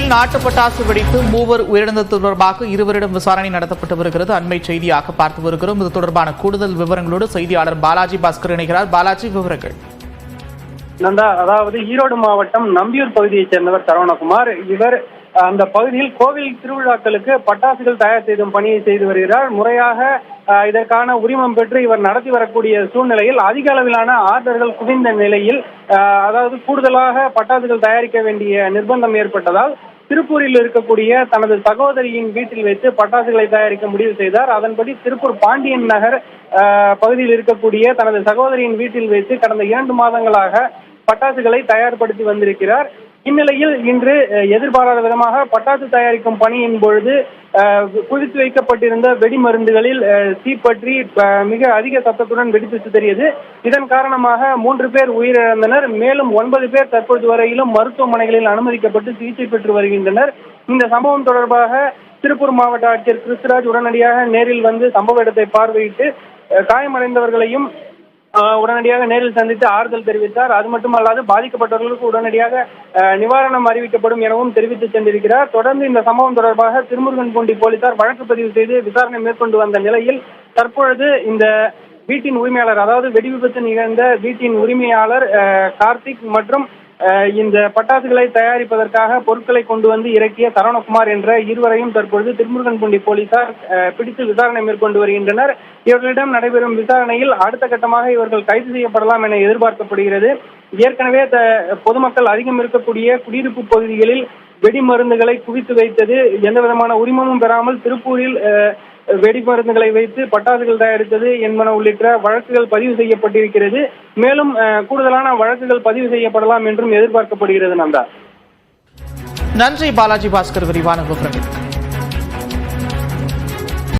திருப்பூரில் நாட்டு பட்டாசு வெடித்து 3 உயிரிழந்தது தொடர்பாக இருவரிடம் விசாரணை நடத்தப்பட்டு வருகிறது. அண்மை செய்தியாக பார்த்து வருகிறோம். இது தொடர்பான கூடுதல் விவரங்களோடு செய்தியாளர் பாலாஜி பாஸ்கர் இணைகிறார். பாலாஜி, விவரங்கள். நந்தா, அதாவது ஈரோடு மாவட்டம் நம்பியூர் பகுதியைச் சேர்ந்தவர் சரவணகுமார். இவர் அந்த பகுதியில் கோவில் திருவிழாக்களுக்கு பட்டாசுகள் தயார் செய்தும் பணியை செய்து வருகிறார். முறையாக இதற்கான உரிமம் பெற்று இவர் நடத்தி வரக்கூடிய சூழ்நிலையில் அதிக அளவிலான ஆர்டர்கள் குவிந்த நிலையில் அதாவது கூடுதலாக பட்டாசுகள் தயாரிக்க வேண்டிய நிர்பந்தம் ஏற்பட்டதால் திருப்பூரில் இருக்கக்கூடிய தனது சகோதரியின் வீட்டில் வைத்து பட்டாசுகளை தயாரிக்க முடிவு செய்தார். அதன்படி திருப்பூர் பாண்டியன் நகர் பகுதியில் இருக்கக்கூடிய தனது சகோதரியின் வீட்டில் வைத்து கடந்த 2 மாதங்களாக பட்டாசுகளை தயார்படுத்தி வந்திருக்கிறார். இந்நிலையில் இன்று எதிர்பாராத விதமாக பட்டாசு தயாரிக்கும் பணியின் பொழுது குவித்து வைக்கப்பட்டிருந்த வெடிமருந்துகளில் தீப்பற்றி மிக அதிக சத்தத்துடன் வெடித்து சிதறியது. இதன் காரணமாக 3 பேர் உயிரிழந்தனர். மேலும் 9 பேர் தற்போது வரையிலும் மருத்துவமனைகளில் அனுமதிக்கப்பட்டு சிகிச்சை பெற்று வருகின்றனர். இந்த சம்பவம் தொடர்பாக திருப்பூர் மாவட்ட ஆட்சியர் கிறிஸ்துராஜ் உடனடியாக நேரில் வந்து சம்பவ இடத்தை பார்வையிட்டு காயமடைந்தவர்களையும் உடனடியாக நேரில் சந்தித்து ஆறுதல் தெரிவித்தார். அது மட்டுமல்லாது பாதிக்கப்பட்டவர்களுக்கு உடனடியாக நிவாரணம் அறிவிக்கப்படும் எனவும் தெரிவித்து சென்றிருக்கிறார். தொடர்ந்து இந்த சம்பவம் தொடர்பாக திருமுருகன்பூண்டி போலீசார் வழக்கு பதிவு செய்து விசாரணை மேற்கொண்டு வந்த நிலையில் தற்பொழுது இந்த வீட்டின் உரிமையாளர், அதாவது வெடி விபத்து நிகழ்ந்த வீட்டின் உரிமையாளர் கார்த்திக் மற்றும் இந்த பட்டாசுகளை தயாரிப்பதற்காக பொருட்களை கொண்டு வந்து இறக்கிய சரவணகுமார் என்ற இருவரையும் தற்பொழுது திருமுருகன்பூண்டி போலீசார் பிடித்து விசாரணை மேற்கொண்டு வருகின்றனர். இவர்களிடம் நடைபெறும் விசாரணையில் அடுத்த கட்டமாக இவர்கள் கைது செய்யப்படலாம் என எதிர்பார்க்கப்படுகிறது. ஏற்கனவே பொதுமக்கள் அதிகம் இருக்கக்கூடிய குடியிருப்பு பகுதிகளில் வெடிமருந்துகளை குவித்து வைத்தது, எந்த விதமான உரிமமும் பெறாமல் திருப்பூரில் வெடிமருந்துகளை வைத்து பட்டாசுகள் தயாரித்தது என்பன உள்ளிட்ட வழக்குகள் பதிவு செய்யப்பட்டிருக்கிறது. மேலும் கூடுதலான வழக்குகள் பதிவு செய்யப்படலாம் என்றும் எதிர்பார்க்கப்படுகிறது. நந்தா, நன்றி பாலாஜி பாஸ்கர், விரிவான விவரங்கள்.